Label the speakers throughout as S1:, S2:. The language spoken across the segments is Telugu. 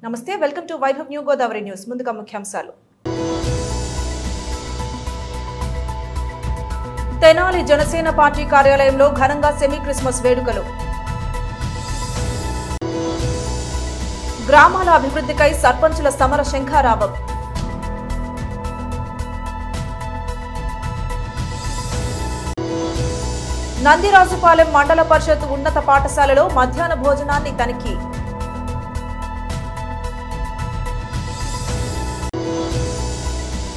S1: నమస్తే, welcome to Vaibhav new Godavari news. ముందుగా ముఖ్యాంశాలు. తెనాలి జనసేన పార్టీ కార్యాలయంలో ఘనంగా సెమీ క్రిస్మస్ వేడుకలు. గ్రామాల అభివృద్ధికై సర్పంచుల సమర శంఖారావం. నందిరాజుపాలెం మండల పరిషత్ ఉన్నత పాఠశాలలో మధ్యాహ్న భోజనాన్ని తనిఖీ.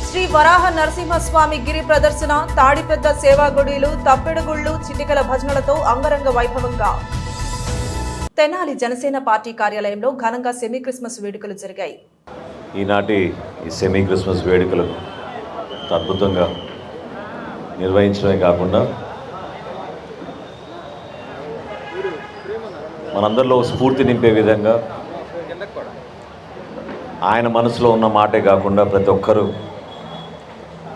S1: శ్రీ వరాహ నరసింహస్వామి గిరి ప్రదర్శన, తాడిపెద్ద సేవాగుడిలు, తప్పెడుగుళ్లు, చిటికల భజనలతో అంగరంగ వైభవంగా. తెనాలి జనసేన పార్టీ కార్యాలయంలో ఘనంగా సెమీ క్రిస్మస్ వేడుకలు జరిగాయి.
S2: ఈనాటి ఈ సెమీ క్రిస్మస్ వేడుకలను అద్భుతంగా నిర్వహించడమే కాకుండా మనందరిలో స్ఫూర్తి నింపే విధంగా ఆయన మనసులో ఉన్న మాటే కాకుండా ప్రతి ఒక్కరూ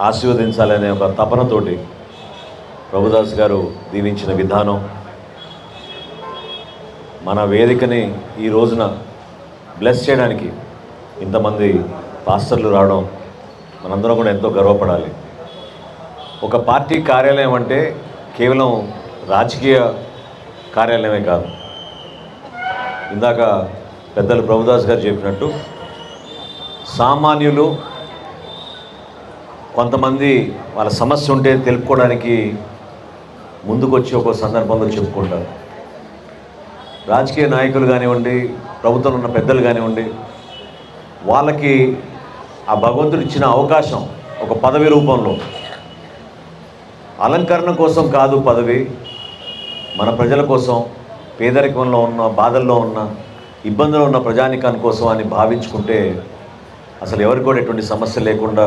S2: ఆశీర్వదించాలనే ఒక తపనతోటి ప్రభుదాస్ గారు దీవించిన విధానం, మన వేదికని ఈ రోజున బ్లెస్ చేయడానికి ఇంతమంది పాస్టర్లు రావడం మనందరం కూడా ఎంతో గర్వపడాలి. ఒక పార్టీ కార్యాలయం అంటే కేవలం రాజకీయ కార్యాలయమే కాదు. ఇందాక పెద్దలు ప్రభుదాస్ గారు చెప్పినట్టు సామాన్యులు కొంతమంది వాళ్ళ సమస్య ఉంటే తెలుపుకోవడానికి ముందుకొచ్చి ఒక సందర్భంలో చెప్పుకుంటారు. రాజకీయ నాయకులు కానివ్వండి, ప్రభుత్వంలో ఉన్న పెద్దలు కానివ్వండి, వాళ్ళకి ఆ భగవంతుడు ఇచ్చిన అవకాశం ఒక పదవి రూపంలో, అలంకరణ కోసం కాదు పదవి, మన ప్రజల కోసం, పేదరికంలో ఉన్న, బాధల్లో ఉన్న, ఇబ్బందులు ఉన్న ప్రజానికాని కోసం అని భావించుకుంటే అసలు ఎవరికి కూడా ఎటువంటి సమస్య లేకుండా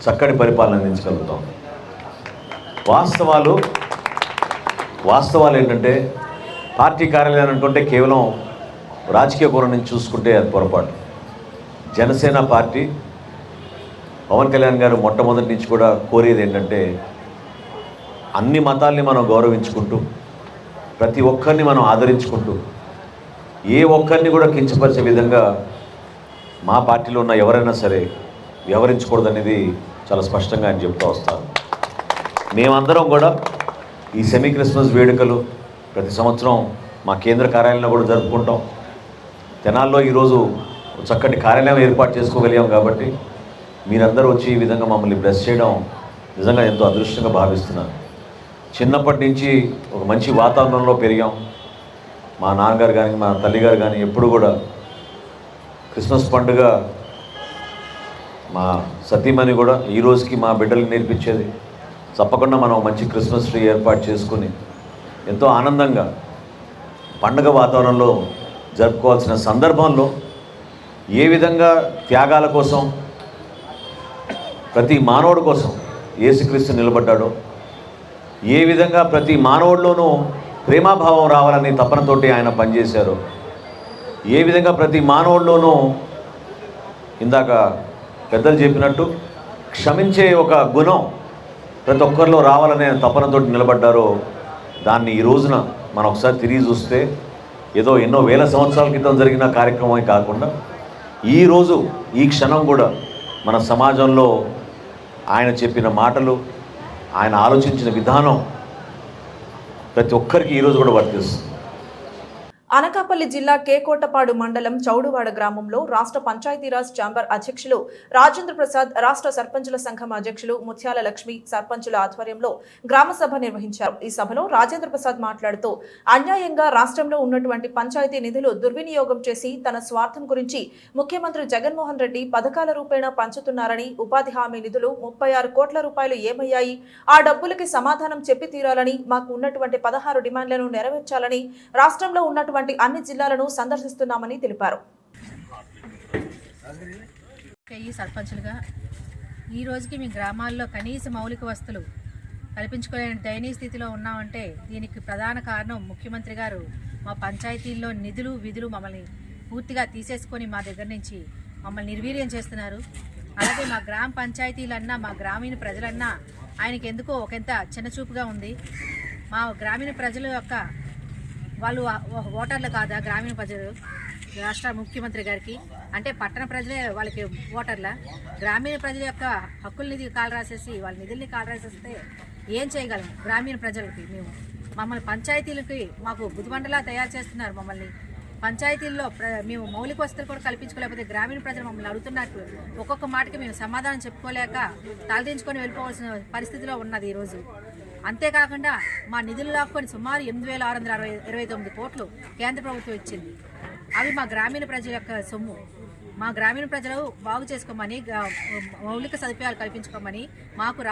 S2: చక్కటి పరిపాలన అందించగలుగుతాం. వాస్తవాలు ఏంటంటే పార్టీ కార్యాలయం అనుకుంటే కేవలం రాజకీయ కోణం నుంచి చూసుకుంటే అది పొరపాటు. జనసేన పార్టీ, పవన్ కళ్యాణ్ గారు మొట్టమొదటి నుంచి కూడా కోరేది ఏంటంటే అన్ని మతాల్ని మనం గౌరవించుకుంటూ, ప్రతి ఒక్కరిని మనం ఆదరించుకుంటూ, ఏ ఒక్కరిని కూడా కించపరిచే విధంగా మా పార్టీలో ఉన్న ఎవరైనా సరే వ్యవహరించకూడదనేది చాలా స్పష్టంగా ఆయన చెప్తూ వస్తాను. మేమందరం కూడా ఈ సెమీ క్రిస్మస్ వేడుకలు ప్రతి సంవత్సరం మా కేంద్ర కార్యాలయంలో కూడా జరుపుకుంటాం. తెనాల్లో ఈరోజు చక్కటి కార్యాలయం ఏర్పాటు చేసుకోగలిగాం కాబట్టి మీరందరూ వచ్చి ఈ విధంగా మమ్మల్ని బ్లెస్ చేయడం నిజంగా ఎంతో అదృష్టంగా భావిస్తున్నాను. చిన్నప్పటి నుంచి ఒక మంచి వాతావరణంలో పెరిగాం. మా నాన్నగారు కానీ మా తల్లిగారు కానీ ఎప్పుడు కూడా క్రిస్మస్ పండుగ మా సతీమణి కూడా ఈ రోజుకి మా బిడ్డలకు నేర్పించేది, తప్పకుండా మనం మంచి క్రిస్మస్ ట్రీ ఏర్పాటు చేసుకుని ఎంతో ఆనందంగా పండుగ వాతావరణంలో జరుపుకోవాల్సిన సందర్భంలో ఏ విధంగా త్యాగాల కోసం, ప్రతి మానవుడి కోసం యేసుక్రీస్తు నిలబడ్డాడో, ఏ విధంగా ప్రతి మానవుడిలోనూ ప్రేమాభావం రావాలని తపనతోటి ఆయన పనిచేశారు, ఏ విధంగా ప్రతి మానవుడిలోనూ ఇందాక పెద్దలు చెప్పినట్టు క్షమించే ఒక గుణం ప్రతి ఒక్కరిలో రావాలనే తపనతోటి నిలబడ్డారో, దాన్ని ఈ రోజున మనం ఒకసారి తిరిగి చూస్తే ఏదో ఎన్నో వేల సంవత్సరాల క్రితం జరిగిన కార్యక్రమమే కాకుండా ఈరోజు ఈ క్షణం కూడా మన సమాజంలో ఆయన చెప్పిన మాటలు, ఆయన ఆలోచించిన విధానం ప్రతి ఒక్కరికి ఈరోజు కూడా వర్తిస్తుంది.
S1: అనకాపల్లి జిల్లా కేకోటపాడు మండలం చౌడువాడ గ్రామంలో రాష్ట్ర పంచాయతీరాజ్ ఛాంబర్ అధ్యక్షులు రాజేంద్ర ప్రసాద్, రాష్ట్ర సర్పంచుల సంఘం అధ్యక్షులు ముత్యాల లక్ష్మి సర్పంచుల ఆధ్వర్యంలో గ్రామ సభ నిర్వహించారు. ఈ సభలో రాజేంద్ర ప్రసాద్ మాట్లాడుతూ అన్యాయంగా రాష్ట్రంలో ఉన్నటువంటి పంచాయతీ నిధులు దుర్వినియోగం చేసి తన స్వార్థం గురించి ముఖ్యమంత్రి జగన్మోహన్ రెడ్డి పథకాల రూపేణా పంచుతున్నారని, ఉపాధి హామీ నిధులు 36 కోట్ల రూపాయలు ఏమయ్యాయి, ఆ డబ్బులకి సమాధానం చెప్పి తీరాలని, మాకు ఉన్నటువంటి 16 డిమాండ్లను నెరవేర్చాలని రాష్ట్రంలో ఉన్నటువంటి అన్ని జిల్లాలను సందర్శిస్తున్నామని తెలిపారు.
S3: సర్పంచులుగా ఈ రోజుకి మీ గ్రామాల్లో కనీస మౌలిక వస్తువులు కల్పించుకోలేని దయనీయ స్థితిలో ఉన్నామంటే దీనికి ప్రధాన కారణం ముఖ్యమంత్రి గారు మా పంచాయతీల్లో నిధులు విధులు మమ్మల్ని పూర్తిగా తీసేసుకొని మా దగ్గర నుంచి మమ్మల్ని నిర్వీర్యం చేస్తున్నారు. అలాగే మా గ్రామ పంచాయతీలన్నా, మా గ్రామీణ ప్రజలన్నా ఆయనకి ఎందుకో ఒకంత చిన్నచూపుగా ఉంది. మా గ్రామీణ ప్రజల యొక్క వాళ్ళు ఓటర్లు కాదా, గ్రామీణ ప్రజలు రాష్ట్ర ముఖ్యమంత్రి గారికి. అంటే పట్టణ ప్రజలే వాళ్ళకి ఓటర్ల, గ్రామీణ ప్రజల యొక్క హక్కుల్ని కాలు రాసేసి వాళ్ళ నిధుల్ని కాలు రాసేస్తే ఏం చేయగలం? గ్రామీణ ప్రజలకి మమ్మల్ని పంచాయతీలకి మాకు బుద్ధిమండలా తయారు చేస్తున్నారు. మమ్మల్ని పంచాయతీల్లో మేము మౌలిక వసతులు కూడా కల్పించుకోలేకపోతే గ్రామీణ ప్రజలు మమ్మల్ని అడుగుతున్నట్టు ఒక్కొక్క మాటకి మేము సమాధానం చెప్పుకోలేక తలదించుకొని వెళ్ళిపోవాల్సిన పరిస్థితిలో ఉన్నది ఈరోజు. అంతేకాకుండా మా నిధులు లాక్కొని సుమారు 8,629 కోట్లు కేంద్ర ప్రభుత్వం ఇచ్చింది. అవి మా గ్రామీణ ప్రజల యొక్క సొమ్ము. మా గ్రామీణ ప్రజలు బాగు చేసుకోమని, మౌలిక సదుపాయాలు కల్పించుకోమని మాకు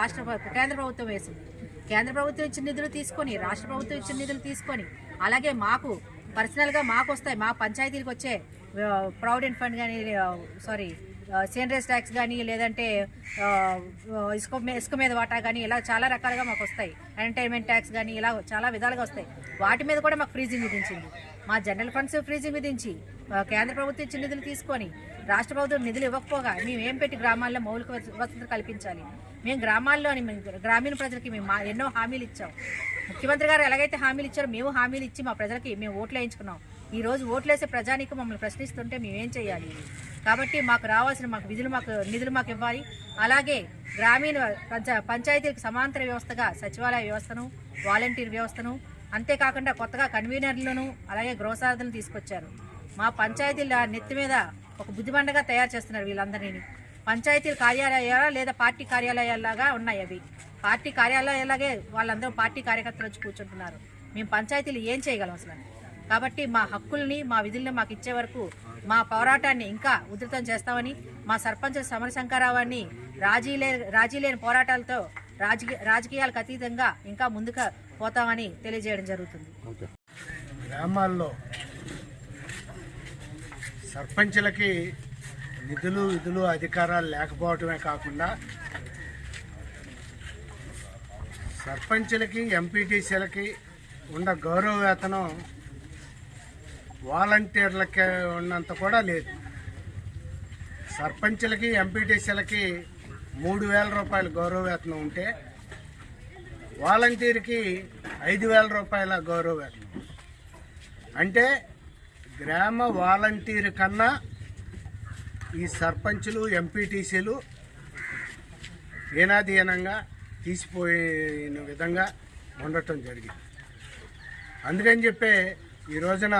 S3: కేంద్ర ప్రభుత్వం వేసింది. కేంద్ర ప్రభుత్వం ఇచ్చిన నిధులు తీసుకొని, రాష్ట్ర ప్రభుత్వం ఇచ్చిన నిధులు తీసుకొని, అలాగే మాకు పర్సనల్గా మాకు వస్తాయి, మా పంచాయతీలకు వచ్చే ప్రావిడెంట్ ఫండ్ కానీ, సేనరేజ్ ట్యాక్స్ కానీ, లేదంటే ఇసుక మీద వాటా కానీ, ఇలా చాలా రకాలుగా మాకు వస్తాయి. ఎంటర్టైన్మెంట్ ట్యాక్స్ కానీ, ఇలా చాలా విధాలుగా వస్తాయి. వాటి మీద కూడా మాకు ఫ్రీజింగ్ విధించింది. మా జనరల్ ఫండ్స్ ఫ్రీజింగ్ విధించి, కేంద్ర ప్రభుత్వం ఇచ్చిన నిధులు తీసుకొని, రాష్ట్ర ప్రభుత్వం నిధులు ఇవ్వకపోగా మేము ఏం పెట్టి గ్రామాల్లో మౌలిక వసతులు కల్పించాలి? మేము గ్రామాల్లోని గ్రామీణ ప్రజలకి మేము ఎన్నో హామీలు ఇచ్చాం. ముఖ్యమంత్రి గారు ఎలాగైతే హామీలు ఇచ్చారో మేము హామీలు ఇచ్చి మా ప్రజలకి మేము ఓట్లు వేయించుకున్నాం. ఈ రోజు ఓట్లేసే ప్రజానికి మమ్మల్ని ప్రశ్నిస్తుంటే మేమేం చేయాలి? కాబట్టి మాకు రావాల్సిన నిధులు మాకు ఇవ్వాలి. అలాగే గ్రామీణ పంచాయతీలకు సమాంతర వ్యవస్థగా సచివాలయ వ్యవస్థను, వాలంటీర్ వ్యవస్థను, అంతేకాకుండా కొత్తగా కన్వీనర్లను, అలాగే గృహసారథులను తీసుకొచ్చారు. మా పంచాయతీల నెత్తి మీద ఒక బుద్ధిమండగా తయారు చేస్తున్నారు వీళ్ళందరినీ. పంచాయతీల కార్యాలయాల లేదా పార్టీ కార్యాలయాల్లాగా ఉన్నాయి అవి. పార్టీ కార్యాలయాలాగే వాళ్ళందరూ పార్టీ కార్యకర్తలు వచ్చి కూర్చుంటున్నారు. మేము పంచాయతీలు ఏం చేయగలం అసలు? కాబట్టి మా హక్కుల్ని, మా విధుల్ని మాకు ఇచ్చే వరకు మా పోరాటాన్ని ఇంకా ఉధృతం చేస్తామని, మా సర్పంచ్ సమరశంకరావాన్ని రాజీ లేని పోరాటాలతో రాజకీయాలకు అతీతంగా ఇంకా ముందుకు పోతామని తెలియజేయడం జరుగుతుంది.
S4: గ్రామాల్లో సర్పంచులకి విధులు అధికారాలు లేకపోవటమే కాకుండా సర్పంచులకి, ఎంపీటీసీలకి ఉన్న గౌరవ వేతనం వాలంటీర్లకి ఉన్నంత కూడా లేదు. సర్పంచులకి, ఎంపీటీసీలకి 3,000 రూపాయల గౌరవ వేతనం ఉంటే వాలంటీర్కి 5,000 రూపాయల గౌరవ వేతనం. అంటే గ్రామ వాలంటీర్ కన్నా ఈ సర్పంచులు, ఎంపీటీసీలు ఏనాదీనంగా తీసిపోయిన విధంగా ఉండటం జరిగింది. అందుకని చెప్పే ఈ రోజున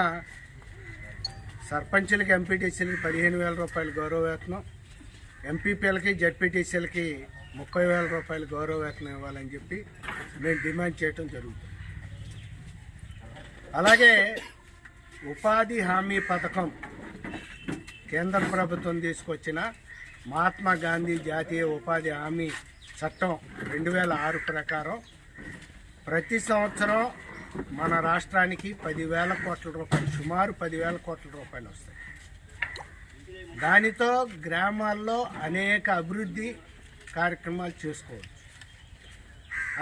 S4: సర్పంచులకి, ఎంపీటీసీలకి 15,000 రూపాయల గౌరవ వేతనం, ఎంపీపీలకి, జడ్పీటీసీలకి 30,000 రూపాయల గౌరవ వేతనం ఇవ్వాలని చెప్పి మేము డిమాండ్ చేయటం జరుగుతుంది. అలాగే ఉపాధి హామీ పథకం కేంద్ర ప్రభుత్వం తీసుకొచ్చిన మహాత్మా గాంధీ జాతీయ ఉపాధి హామీ చట్టం 2006 ప్రకారం ప్రతి సంవత్సరం మన రాష్ట్రానికి 10,000 కోట్ల రూపాయలు, సుమారు 10,000 కోట్ల రూపాయలు వస్తాయి. దానితో గ్రామాల్లో అనేక అభివృద్ధి కార్యక్రమాలు చేసుకోవచ్చు.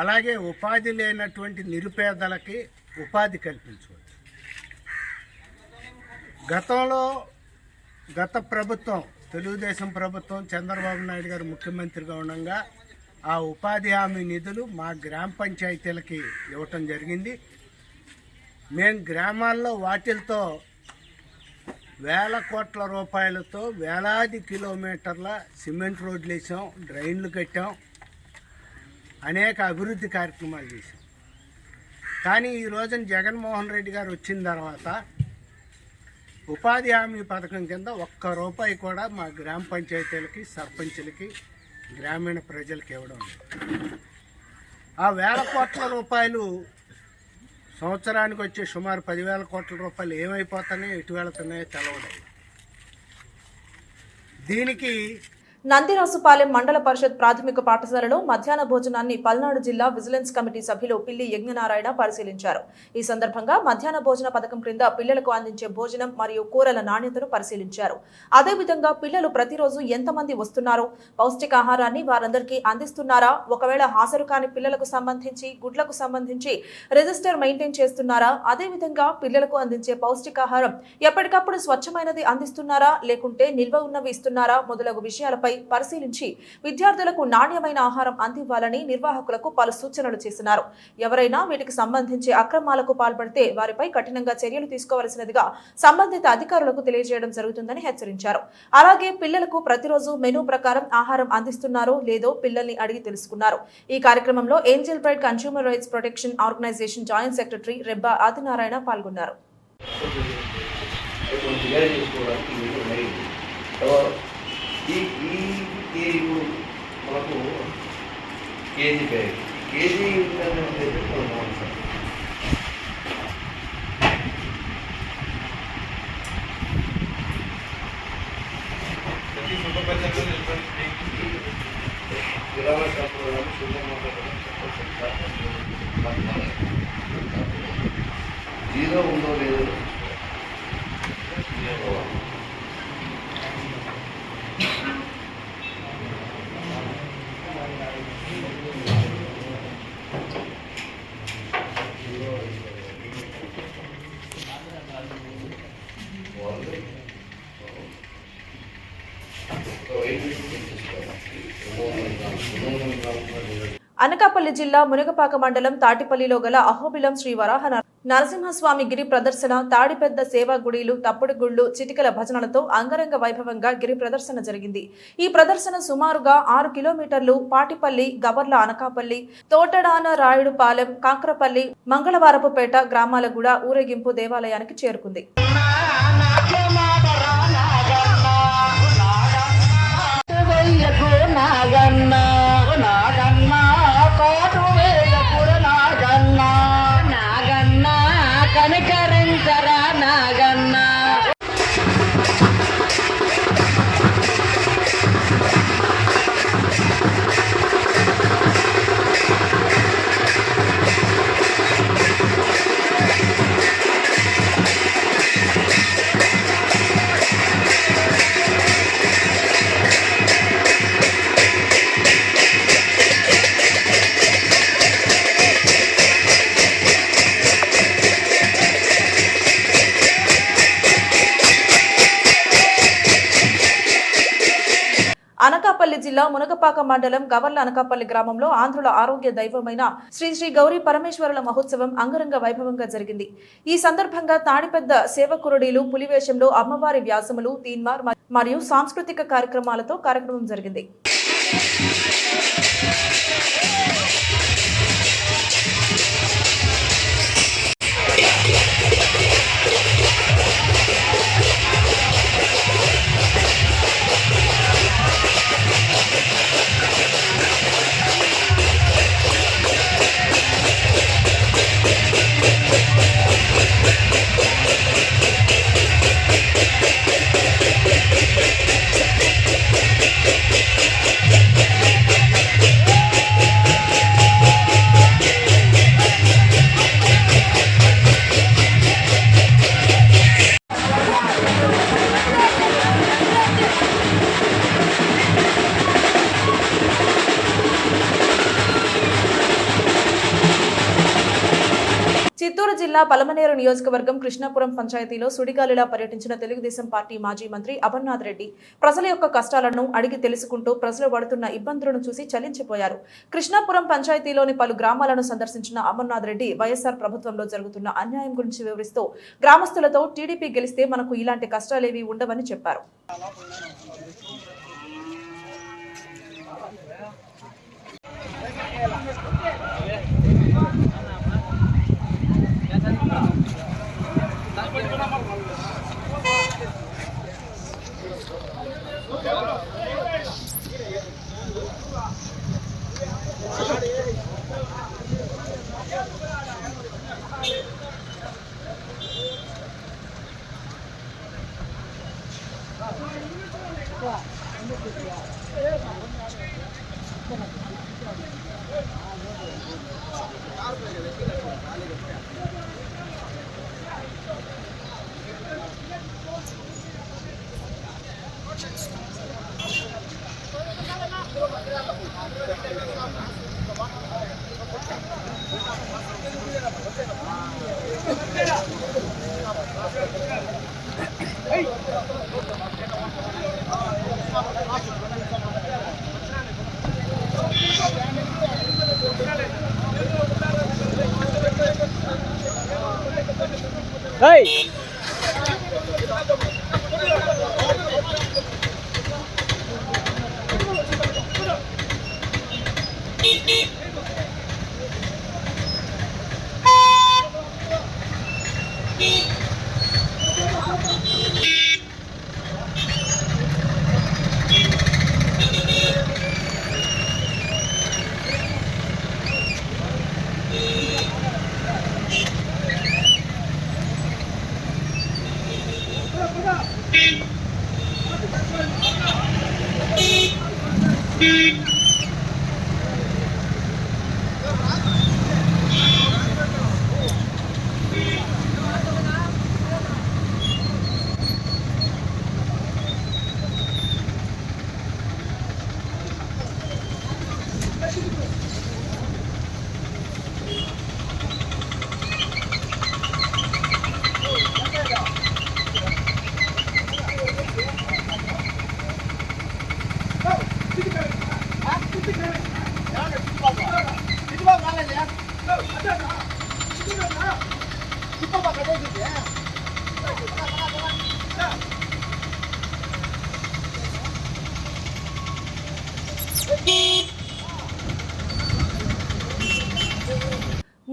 S4: అలాగే ఉపాధి లేనటువంటి నిరుపేదలకి ఉపాధి కల్పించవచ్చు. గత ప్రభుత్వం, తెలుగుదేశం ప్రభుత్వం, చంద్రబాబు నాయుడు గారు ముఖ్యమంత్రిగా ఉండగా ఆ ఉపాధి హామీ నిధులు మా గ్రామ పంచాయతీలకి ఇవ్వటం జరిగింది. మేము గ్రామాల్లో వాటిలతో వేల కోట్ల రూపాయలతో వేలాది కిలోమీటర్ల సిమెంట్ రోడ్లు వేసాం, డ్రైన్లు కట్టాం, అనేక అభివృద్ధి కార్యక్రమాలు చేశాం. కానీ ఈ రోజున జగన్మోహన్ రెడ్డి గారు వచ్చిన తర్వాత ఉపాధి హామీ పథకం కింద ఒక్క రూపాయి కూడా మా గ్రామ పంచాయతీలకి, సర్పంచులకి, గ్రామీణ ప్రజలకి ఇవ్వడం లేదు. ఆ వేల కోట్ల రూపాయలు సంవత్సరానికి వచ్చే సుమారు 10,000 కోట్ల రూపాయలు ఏమైపోతాయో, ఎటు వెళుతున్నాయో తెలవడం. దీనికి
S1: నందిరాసుపాలెం మండల పరిషత్ ప్రాథమిక పాఠశాలలో మధ్యాహ్న భోజనాన్ని పల్నాడు జిల్లా విజిలెన్స్ కమిటీ సభ్యులు పిల్లి యజ్ఞనారాయణ పరిశీలించారు. ఈ సందర్భంగా మధ్యాహ్న భోజన పథకం క్రింద పిల్లలకు అందించే భోజనం మరియు కూరల నాణ్యతను పరిశీలించారు. అదేవిధంగా పిల్లలు ప్రతిరోజు ఎంతమంది వస్తున్నారో, పౌష్టికాహారాన్ని వారందరికీ అందిస్తున్నారా, ఒకవేళ హాజరు కాని పిల్లలకు సంబంధించి గుడ్లకు సంబంధించి రిజిస్టర్ మెయింటైన్ చేస్తున్నారా, అదేవిధంగా పిల్లలకు అందించే పౌష్టికాహారం ఎప్పటికప్పుడు స్వచ్ఛమైనది అందిస్తున్నారా, లేకుంటే నిల్వ ఉన్నవి ఇస్తున్నారా మొదలగు విషయాలపై ఏర్పాట్లపై పరిశీలించి విద్యార్థులకు నాణ్యమైన ఆహారం అందివ్వాలని నిర్వాహకులకు పలు సూచనలు చేస్తున్నారు. ఎవరైనా వీటికి సంబంధించి అక్రమాలకు పాల్పడితే వారిపై కఠినంగా చర్యలు తీసుకోవాల్సినదిగా సంబంధిత అధికారులకు తెలియజేయడం జరుగుతుందని హెచ్చరించారు. అలాగే పిల్లలకు ప్రతిరోజు మెనూ ప్రకారం ఆహారం అందిస్తున్నారో లేదో పిల్లల్ని అడిగి తెలుసుకున్నారు. ఈ కార్యక్రమంలో angel bride consumer rights protection organisation joint secretary Rebba Adinarayana పాల్గొన్నారు.
S5: జీరో ఉందో లేదో
S1: అనకాపల్లి జిల్లా మునగపాక మండలం తాటిపల్లిలో గల అహోబిలం శ్రీ వరాహ నరసింహస్వామి గిరి ప్రదర్శన, తాడిపెద్ద సేవా గుడిలు, తప్పుడు గుళ్ళు, చిటికల భజనలతో అంగరంగ వైభవంగా గిరి ప్రదర్శన జరిగింది. ఈ ప్రదర్శన సుమారుగా 6 కిలోమీటర్లు పాటిపల్లి, గవర్ల అనకాపల్లి, తోటడాన రాయుడుపాలెం, కాంక్రపల్లి, మంగళవారపుపేట గ్రామాల కూడా ఊరేగింపు దేవాలయానికి చేరుకుంది. అనకాపల్లి జిల్లా మునగపాక మండలం గవర్ల అనకాపల్లి గ్రామంలో ఆంధ్రుల ఆరోగ్య దైవమైన శ్రీ శ్రీ గౌరీ పరమేశ్వరుల మహోత్సవం అంగరంగ వైభవంగా జరిగింది. ఈ సందర్భంగా తాడిపెద్ద సేవకురుడీలు, పులివేషంలో అమ్మవారి వ్యాసములు, తీన్మార్ మరియు సాంస్కృతిక కార్యక్రమాలతో కార్యక్రమం జరిగింది. చిత్తూరు జిల్లా పలమనేరు నియోజకవర్గం కృష్ణాపురం పంచాయతీలో సుడిగాలిలా పర్యటించిన తెలుగుదేశం పార్టీ మాజీ మంత్రి అమర్నాథ్ రెడ్డి ప్రజల యొక్క కష్టాలను అడిగి తెలుసుకుంటూ ప్రజలు పడుతున్న ఇబ్బందులను చూసి చలించిపోయారు. కృష్ణాపురం పంచాయతీలోని పలు గ్రామాలను సందర్శించిన అమర్నాథ్ రెడ్డి వైఎస్ఆర్ ప్రభుత్వంలో జరుగుతున్న అన్యాయం గురించి వివరిస్తూ గ్రామస్తులతో టీడీపీ గెలిస్తే మనకు ఇలాంటి కష్టాలేవీ ఉండవని చెప్పారు.
S4: Hey!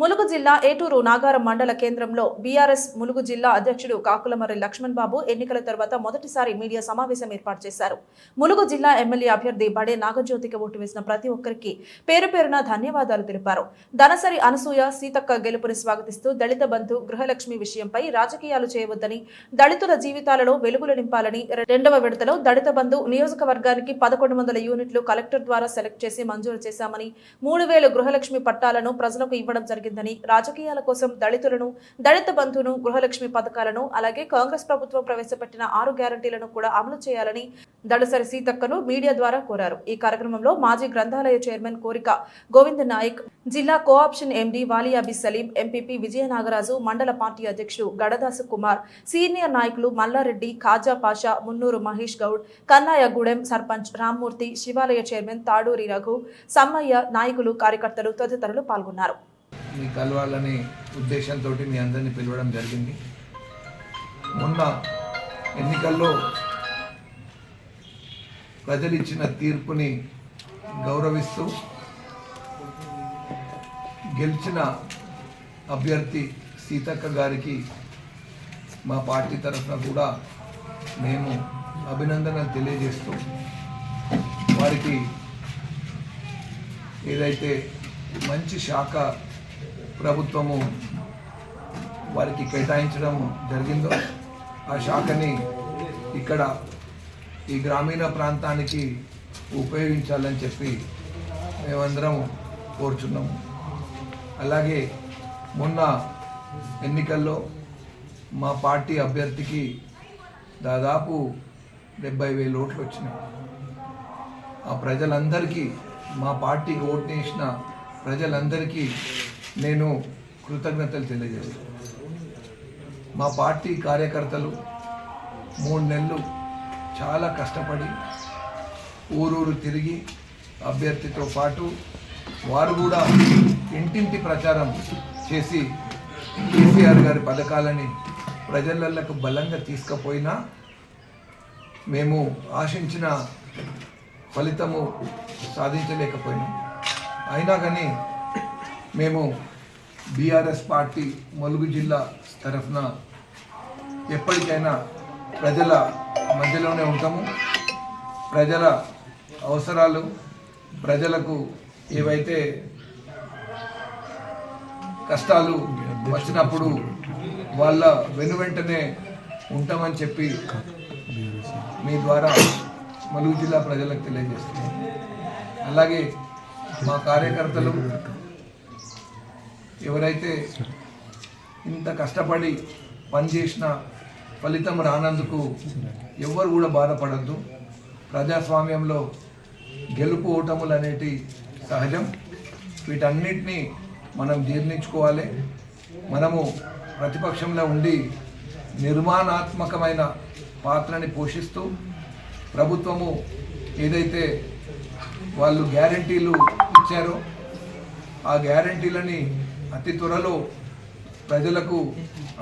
S1: ములుగు జిల్లా ఏటూరు నాగారం మండల కేంద్రంలో బీఆర్ఎస్ ములుగు జిల్లా అధ్యక్షుడు కాకులమర్రి లక్ష్మణ్ బాబు ఎన్నికల తర్వాత మొదటిసారి మీడియా సమావేశం ఏర్పాటు చేశారు. ములుగు జిల్లా ఎమ్మెల్యే అభ్యర్థి బడే నాగజ్యోతికి ఓటు వేసిన ప్రతి ఒక్కరికి పేరు పేరున ధన్యవాదాలు తెలిపారు. దనసరి అనసూయ సీతక్క గెలుపుని స్వాగతిస్తూ దళిత బంధు గృహలక్ష్మి విషయంపై రాజకీయాలు చేయవద్దని, దళితుల జీవితాలలో వెలుగులు నింపాలని 2వ విడతలో దళిత బంధు నియోజకవర్గానికి 1100 యూనిట్లు కలెక్టర్ ద్వారా సెలెక్ట్ చేసి మంజూరు చేశామని, 3000 గృహలక్ష్మి పట్టాలను ప్రజలకు ఇవ్వడం జరిగింది. రాజకీయాల కోసం దళితులను, దళిత బంధును, గృహలక్ష్మి పథకాలను, అలాగే కాంగ్రెస్ ప్రభుత్వం ప్రవేశపెట్టిన 6 గ్యారంటీలను కూడా అమలు చేయాలని దళసరి సీతక్కను మీడియా ద్వారా కోరారు. ఈ కార్యక్రమంలో మాజీ గ్రంథాలయ చైర్మన్ కోరిక గోవింద్ నాయక్, జిల్లా కోఆప్షన్ ఎండీ వాలియాబి సలీం, ఎంపీపీ విజయనాగరాజు, మండల పార్టీ అధ్యక్షుడు గడదాసు కుమార్, సీనియర్ నాయకులు మల్లారెడ్డి, ఖాజా పాషా, మున్నూరు మహేష్ గౌడ్, కన్నాయగూడెం సర్పంచ్ రామ్మూర్తి, శివాలయ చైర్మన్ తాడూరి రఘు, సమ్మయ్య, నాయకులు, కార్యకర్తలు తదితరులు పాల్గొన్నారు.
S6: మీ కలవాలని ఉద్దేశంతో మీ అందరినీ పిలవడం జరిగింది. మొన్న ఎన్నికల్లో ప్రజలు ఇచ్చిన తీర్పుని గౌరవిస్తూ గెలిచిన అభ్యర్థి సీతక్క గారికి మా పార్టీ తరఫున కూడా మేము అభినందనలు తెలియజేస్తూ వారికి ఏదైతే మంచి శాఖ ప్రభుత్వము వారికి కేటాయించడం జరిగిందో ఆ శాఖని ఇక్కడ ఈ గ్రామీణ ప్రాంతానికి ఉపయోగించాలని చెప్పి మేమందరం కోరుచున్నాము. అలాగే మొన్న ఎన్నికల్లో మా పార్టీ అభ్యర్థికి దాదాపు 70,000 ఓట్లు వచ్చినాయి. ఆ ప్రజలందరికీ, మా పార్టీకి ఓటు వేసిన ప్రజలందరికీ నేను కృతజ్ఞతలు తెలియజేస్తాను. మా పార్టీ కార్యకర్తలు 3 నెలలు చాలా కష్టపడి ఊరూరు తిరిగి అభ్యర్థితో పాటు వారు కూడా ఇంటింటి ప్రచారం చేసి కేసీఆర్ గారి పథకాలని ప్రజలకు బలంగా తీసుకుపోయినా మేము ఆశించిన ఫలితము సాధించలేకపోయినాం. అయినా కానీ మేము బీఆర్ఎస్ పార్టీ ములుగు జిల్లా తరఫున ఎప్పటికైనా ప్రజల మధ్యలోనే ఉంటాము. ప్రజల అవసరాలు, ప్రజలకు ఏవైతే కష్టాలు వచ్చినప్పుడు వాళ్ళ వెనువెంటనే ఉంటామని చెప్పి మీ ద్వారా ములుగు జిల్లా ప్రజలకు తెలియజేస్తున్నాం. అలాగే మా కార్యకర్తలు ఎవరైతే ఇంత కష్టపడి పనిచేసిన ఫలితం రానందుకు ఎవ్వరు కూడా బాధపడద్దు. ప్రజాస్వామ్యంలో గెలుపు ఓటములు అనేటి సహజం. వీటన్నిటినీ మనం జీర్ణించుకోవాలి. మనము ప్రతిపక్షంలో ఉండి నిర్మాణాత్మకమైన పాత్రని పోషిస్తూ ప్రభుత్వము ఏదైతే వాళ్ళు గ్యారంటీలు ఇచ్చారో ఆ గ్యారంటీలని అతి త్వరలో ప్రజలకు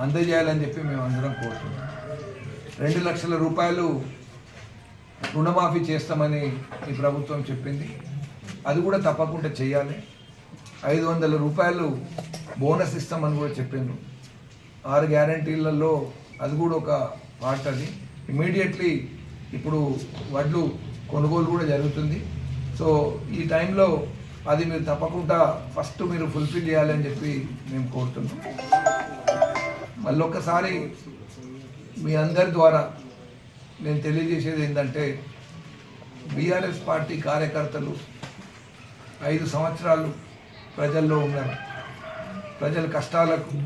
S6: అందజేయాలని చెప్పి మేము అందరం కోరుతున్నాం. 2 లక్షల రూపాయలు రుణమాఫీ చేస్తామని ఈ ప్రభుత్వం చెప్పింది, అది కూడా తప్పకుండా చేయాలి. 500 రూపాయలు బోనస్ ఇస్తామని కూడా చెప్పిండ్రు. 6 గ్యారంటీలలో అది కూడా ఒక పార్ట్. అది ఇమీడియట్లీ ఇప్పుడు వడ్లు కొనుగోలు కూడా జరుగుతుంది. సో ఈ టైంలో అది మీరు తప్పకుండా ఫస్ట్ మీరు ఫుల్ఫిల్ చేయాలని చెప్పి మేము కోరుతున్నాం. మళ్ళొక్కసారి మీ అందరి ద్వారా నేను తెలియజేసేది ఏంటంటే, బీఆర్ఎస్ పార్టీ కార్యకర్తలు 5 సంవత్సరాలు ప్రజల్లో ఉన్నారు. ప్రజల కష్టాలకు,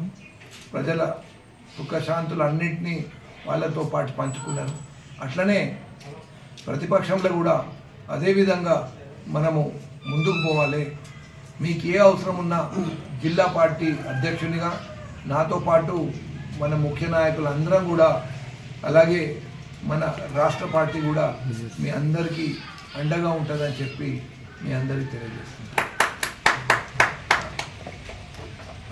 S6: ప్రజల సుఖశాంతులు అన్నింటినీ వాళ్ళతో పాటు పంచుకున్నారు. అట్లనే ప్రతిపక్షంలో కూడా అదేవిధంగా మనము ముందుకు పోవాలి. మీకు ఏ అవసరం ఉన్నా జిల్లా పార్టీ అధ్యక్షునిగా నాతో పాటు మన ముఖ్య నాయకులు అందరం కూడా, అలాగే మన రాష్ట్ర పార్టీ కూడా మీ అందరికీ అండగా ఉంటుందని చెప్పి మీ అందరికీ తెలియజేస్తున్నాను.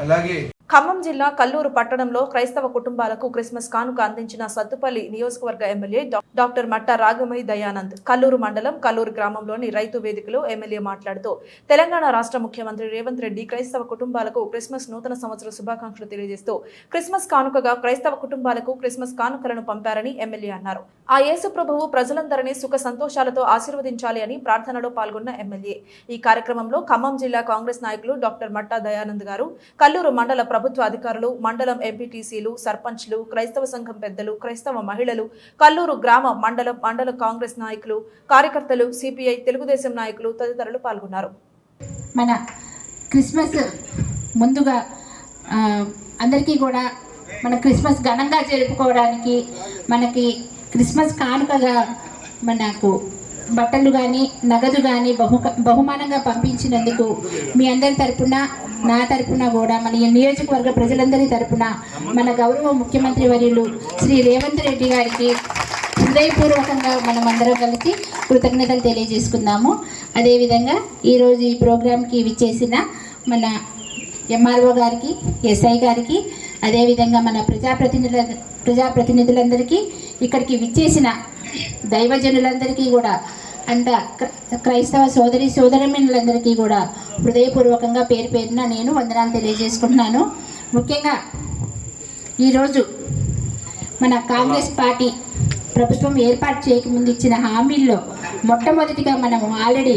S6: అలాగే
S1: ఖమ్మం జిల్లా కల్లూరు పట్టణంలో క్రైస్తవ కుటుంబాలకు క్రిస్మస్ కానుక అందించిన సత్తుపల్లి నియోజకవర్గ ఎమ్మెల్యే డాక్టర్ మట్టా రాగమయ్య దయానంద్. కల్లూరు మండలం కల్లూరు గ్రామంలోని రైతు వేదికలో ఎమ్మెల్యే మాట్లాడుతూ తెలంగాణ రాష్ట్ర ముఖ్యమంత్రి రేవంత్ రెడ్డి క్రైస్తవ కుటుంబాలకు క్రిస్మస్ నూతన సంవత్సర శుభాకాంక్షలు తెలియజేస్తూ క్రిస్మస్ కానుకగా క్రైస్తవ కుటుంబాలకు క్రిస్మస్ కానుకలను పంపారని ఎమ్మెల్యే అన్నారు. ఆ యేసు ప్రభువు ప్రజలందరినీ సుఖ సంతోషాలతో ఆశీర్వదించాలి అని ప్రార్థనలో పాల్గొన్న ఎమ్మెల్యే. ఈ కార్యక్రమంలో ఖమ్మం జిల్లా కాంగ్రెస్ నాయకులు డాక్టర్ మట్టా దయానంద్ గారు, కల్లూరు మండల ప్రభుత్వ అధికారులు, మండలం ఎంపీటీసీలు, సర్పంచ్లు, క్రైస్తవ సంఘం పెద్దలు, క్రైస్తవ మహిళలు, కల్లూరు గ్రామ మండల కాంగ్రెస్ నాయకులు, కార్యకర్తలు, సిపిఐ, తెలుగుదేశం నాయకులు తదితరులు పాల్గొన్నారు.
S7: మన క్రిస్మస్ ముందుగా అందరికీ కూడా మన క్రిస్మస్ ఘనంగా జరుపుకోవడానికి మనకి క్రిస్మస్ కానుకగా మనకు బట్టలు కానీ నగదు కానీ బహుమానంగా పంపించినందుకు మీ అందరి తరపున, నా తరపున కూడా, మన నియోజకవర్గ ప్రజలందరి తరపున మన గౌరవ ముఖ్యమంత్రి వర్యులు శ్రీ రేవంత్ రెడ్డి గారికి హృదయపూర్వకంగా మనం అందరం కలిసి కృతజ్ఞతలు తెలియజేసుకుందాము. అదేవిధంగా ఈరోజు ఈ ప్రోగ్రాంకి విచ్చేసిన మన ఎంఆర్ఓ గారికి, ఎస్ఐ గారికి, అదేవిధంగా మన ప్రజాప్రతినిధులందరికీ, ఇక్కడికి విచ్చేసిన దైవజనులందరికీ కూడా, అంత క్రైస్తవ సోదరీమణులందరికీ కూడా హృదయపూర్వకంగా పేరు పేరున నేను వందనాలు తెలియజేసుకుంటున్నాను. ముఖ్యంగా ఈరోజు మన కాంగ్రెస్ పార్టీ ప్రభుత్వం ఏర్పాటు చేయకముందు ఇచ్చిన హామీల్లో మొట్టమొదటిగా మనము ఆల్రెడీ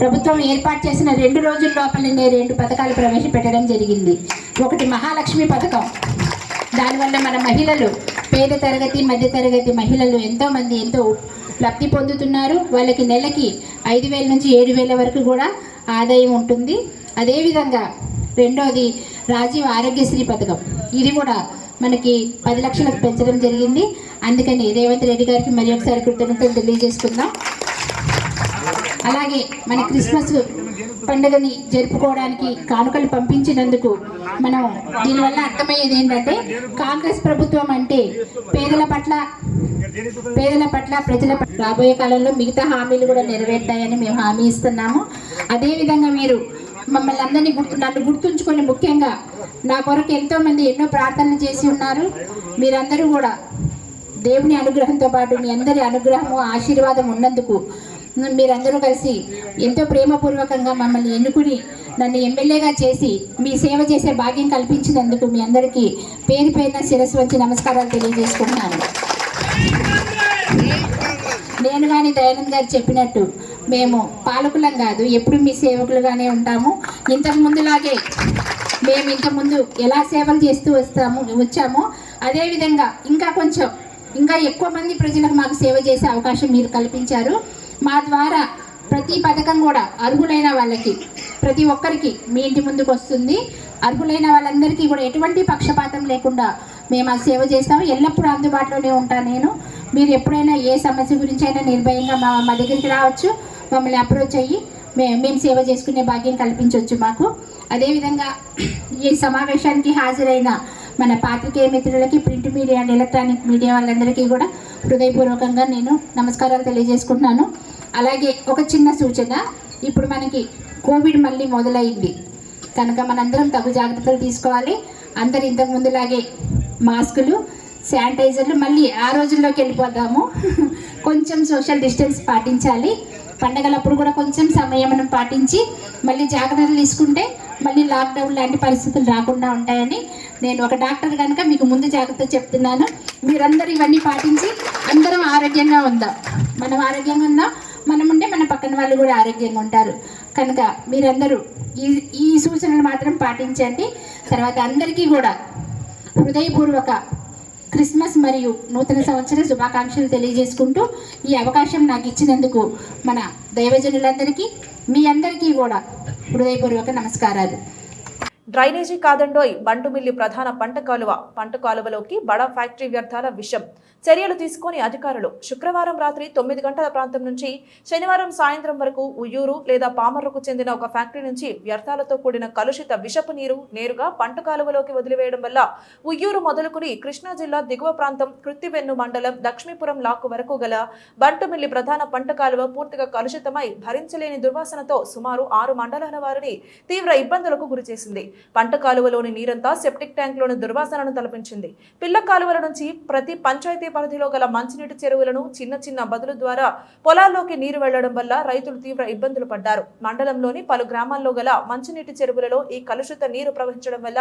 S7: ప్రభుత్వం ఏర్పాటు చేసిన 2 రోజుల లోపలనే 2 పథకాలు ప్రవేశపెట్టడం జరిగింది. ఒకటి మహాలక్ష్మి పథకం. దానివల్ల మన మహిళలు, పేద తరగతి, మధ్యతరగతి మహిళలు ఎంతోమంది ఎంతో లబ్ధి పొందుతున్నారు. వాళ్ళకి నెలకి 5,000 నుంచి 7,000 వరకు కూడా ఆదాయం ఉంటుంది. అదేవిధంగా రెండోది రాజీవ్ ఆరోగ్యశ్రీ పథకం. ఇది కూడా మనకి 10 లక్షలకు పెంచడం జరిగింది. అందుకని రేవంత్ రెడ్డి గారికి మరి ఒకసారి కృతజ్ఞతలు తెలియజేసుకుందాం. అలాగే మన క్రిస్మస్ పండుగని జరుపుకోవడానికి కానుకలు పంపించినందుకు మనం దీనివల్ల అర్థమయ్యేది ఏంటంటే, కాంగ్రెస్ ప్రభుత్వం అంటే పేదల పట్ల ప్రజల రాబోయే కాలంలో మిగతా హామీలు కూడా నెరవేర్తాయని మేము హామీ ఇస్తున్నాము. అదేవిధంగా మీరు మమ్మల్ని అందరినీ నన్ను గుర్తుంచుకొని, ముఖ్యంగా నా కొరకు ఎంతోమంది ఎన్నో ప్రార్థనలు చేసి ఉన్నారు. మీరందరూ కూడా దేవుని అనుగ్రహంతో పాటు మీ అందరి అనుగ్రహము, ఆశీర్వాదం ఉన్నందుకు మీరందరూ కలిసి ఎంతో ప్రేమపూర్వకంగా మమ్మల్ని ఎన్నుకుని నన్ను ఎమ్మెల్యేగా చేసి మీ సేవ చేసే భాగ్యం కల్పించినందుకు మీ అందరికీ పేరు పేరున శిరస్సు వంచి నమస్కారాలు తెలియజేసుకుంటున్నాను. నేను కానీ దయానంద్ గారు చెప్పినట్టు మేము పాలకులం కాదు, ఎప్పుడు మీ సేవకులుగానే ఉంటాము. ఇంతకుముందులాగే మేము ఇంతకుముందు ఎలా సేవలు చేస్తూ వచ్చామో అదేవిధంగా ఇంకా ఎక్కువ మంది ప్రజలకు మాకు సేవ చేసే అవకాశం మీరు కల్పించారు. మా ద్వారా ప్రతి పథకం కూడా అర్హులైన వాళ్ళకి, ప్రతి ఒక్కరికి మీ ఇంటి ముందుకు వస్తుంది. అర్హులైన వాళ్ళందరికీ కూడా ఎటువంటి పక్షపాతం లేకుండా మేము ఆ సేవ చేస్తాము. ఎల్లప్పుడూ అందుబాటులోనే ఉంటాను నేను. మీరు ఎప్పుడైనా ఏ సమస్య గురించి అయినా నిర్భయంగా మా దగ్గరికి రావచ్చు, మమ్మల్ని అప్రోచ్ అయ్యి మేము సేవ చేసుకునే భాగ్యం కల్పించవచ్చు మాకు. అదేవిధంగా ఈ సమావేశానికి హాజరైన మన పాత్రికేయ మిత్రులకి, print media and electronic media వాళ్ళందరికీ కూడా హృదయపూర్వకంగా నేను నమస్కారాలు తెలియజేసుకుంటున్నాను. అలాగే ఒక చిన్న సూచన, ఇప్పుడు మనకి కోవిడ్ మళ్ళీ మొదలైంది కనుక మనందరం తగు జాగ్రత్తలు తీసుకోవాలి. అందరు ఇంతకు ముందులాగే మాస్కులు, శానిటైజర్లు, మళ్ళీ ఆ రోజుల్లోకి వెళ్ళిపోదాము. కొంచెం సోషల్ డిస్టెన్స్ పాటించాలి. పండగలప్పుడు కూడా కొంచెం సంయమనం పాటించి మళ్ళీ జాగ్రత్తలు తీసుకుంటే మళ్ళీ లాక్డౌన్ లాంటి పరిస్థితులు రాకుండా ఉంటాయని నేను ఒక డాక్టర్ కనుక మీకు ముందు జాగ్రత్త చెప్తున్నాను. మీరందరూ ఇవన్నీ పాటించి అందరం ఆరోగ్యంగా ఉందాం. మనం ఆరోగ్యంగా ఉందాం, మనం ఉంటే మన పక్కన వాళ్ళు కూడా ఆరోగ్యంగా ఉంటారు. కనుక మీరందరూ ఈ సూచనలు మాత్రం పాటించండి. తర్వాత అందరికీ కూడా హృదయపూర్వక క్రిస్మస్ మరియు నూతన సంవత్సర శుభాకాంక్షలు తెలియజేసుకుంటూ ఈ అవకాశం నాకు ఇచ్చినందుకు మన దైవజనులందరికీ, మీ అందరికీ కూడా హృదయపూర్వక నమస్కారాలు.
S1: డ్రైనేజీ కాదండోయ్, బంటుమిల్లి ప్రధాన పంట కాలువలోకి బడా ఫ్యాక్టరీ వ్యర్థాల విషం. చర్యలు తీసుకొని అధికారులు. శుక్రవారం రాత్రి 9 గంటల ప్రాంతం నుంచి శనివారం సాయంత్రం వరకు ఉయ్యూరు లేదా పామర్రుకు చెందిన ఒక ఫ్యాక్టరీ నుంచి వ్యర్థాలతో కూడిన కలుషిత విషపు నీరు నేరుగా పంట కాలువలోకి వదిలివేయడం వల్ల ఉయ్యూరు మొదలుకుని కృష్ణా జిల్లా దిగువ ప్రాంతం కృత్తివెన్ను మండలం లక్ష్మీపురం లాకు వరకు గల బంటుమిల్లి ప్రధాన పంట కాలువ పూర్తిగా కలుషితమై భరించలేని దుర్వాసనతో సుమారు 6 మండలాల వారిని తీవ్ర ఇబ్బందులకు గురిచేసింది. పంట కాలువలోని నీరంతా సెప్టిక్ ట్యాంక్లోని దుర్వాసనను తలపించింది. పిల్ల కాలువల నుంచి ప్రతి పంచాయతీ పరిధిలో గల మంచినీటి చెరువులను చిన్న చిన్న బదులు ద్వారా పొలాల్లోకి నీరు వెళ్లడం వల్ల రైతులు తీవ్ర ఇబ్బందులు పడ్డారు. మండలంలోని పలు గ్రామాల్లో గల మంచినీటి చెరువులలో ఈ కలుషిత నీరు ప్రవహించడం వల్ల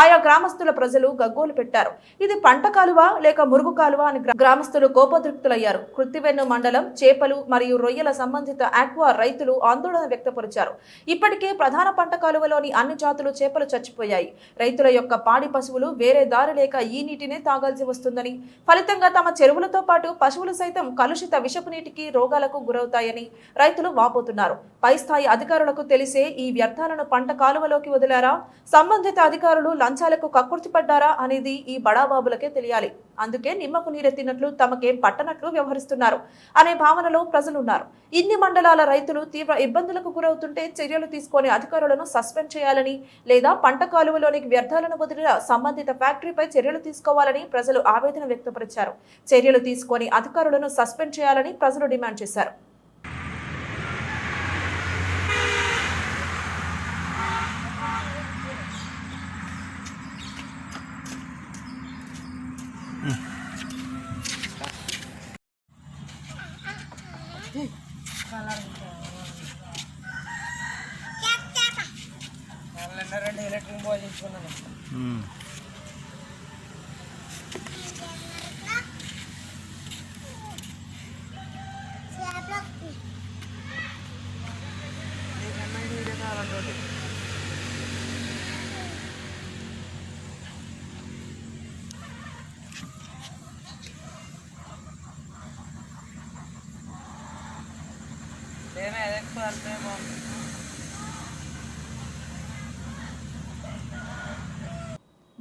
S1: ఆయా గ్రామస్తుల ప్రజలు గగ్గోలు పెట్టారు. ఇది పంట కాలువ లేక మురుగు కాలువ అని గ్రామస్తులు కోపోద్రిక్తులయ్యారు. కృత్తివెన్ను మండలం చేపలు మరియు రొయ్యల సంబంధిత ఆక్వా రైతులు ఆందోళన వ్యక్తపరిచారు. ఇప్పటికే ప్రధాన పంట కాలువలోని అన్ని జాతులు చేపలు చచ్చిపోయాయి. రైతుల యొక్క పాడి పశువులు వేరే దారి లేక ఈ నీటినే తాగాల్సి వస్తుందని, ఫలితంగా తమ చెరువులతో పాటు పశువులు సైతం కలుషిత విషపు నీటికి రోగాలకు గురవుతాయని రైతులు వాపోతున్నారు. పై స్థాయి అధికారులకు తెలిసే ఈ వ్యర్థాలను పంట కాలువలోకి వదిలారా, సంబంధిత అధికారులు లంచాలకు కక్కుర్తిపడ్డారా అనేది ఈ బడాబాబులకే తెలియాలి. అందుకే నిమ్మకు నీరెత్తినట్లు తమకేం పట్టనట్లు వ్యవహరిస్తున్నారు అనే భావనలో ప్రజలున్నారు. ఇన్ని మండలాల రైతులు తీవ్ర ఇబ్బందులకు గురవుతుంటే చర్యలు తీసుకొని అధికారులను సస్పెండ్ చేయాలని లేదా పంట కాలువలోనికి వ్యర్థాలను వదిలిన సంబంధిత ఫ్యాక్టరీపై చర్యలు తీసుకోవాలని ప్రజలు ఆవేదన వ్యక్తపరిచారు. చర్యలు తీసుకొని అధికారులను సస్పెండ్ చేయాలని ప్రజలు డిమాండ్ చేశారు.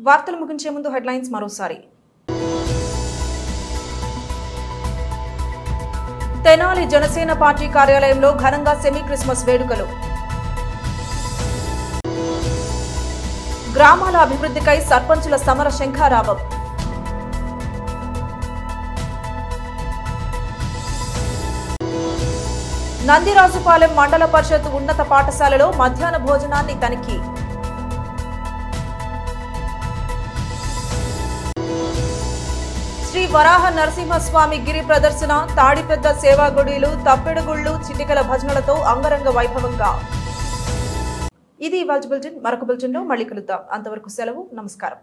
S1: వార్తలు ముగించే ముందు హెడ్లైన్స్ మరోసారి. తెనాలి జనసేన పార్టీ కార్యాలయంలో ఘనంగా సెమీ క్రిస్మస్ వేడుకలు. గ్రామాల అభివృద్ధికై సర్పంచుల సమర శంఖారావం. నందిరాజుపాలెం మండల పరిషత్ ఉన్నత పాఠశాలలో మధ్యాహ్న భోజనాన్ని తనిఖీ. శ్రీ వరాహ నరసింహస్వామి గిరి ప్రదర్శన, తాడిపెద్ద సేవాగుడీలు, తప్పెడుగుళ్లు, చిటికల భజనలతో అంగరంగ వైభవంగా. ఇది ఇవాళ బులెటిన్. మరొక బులెటిన్లో మళ్ళీ కలుద్దాం. అంతవరకు సెలవు. నమస్కారం.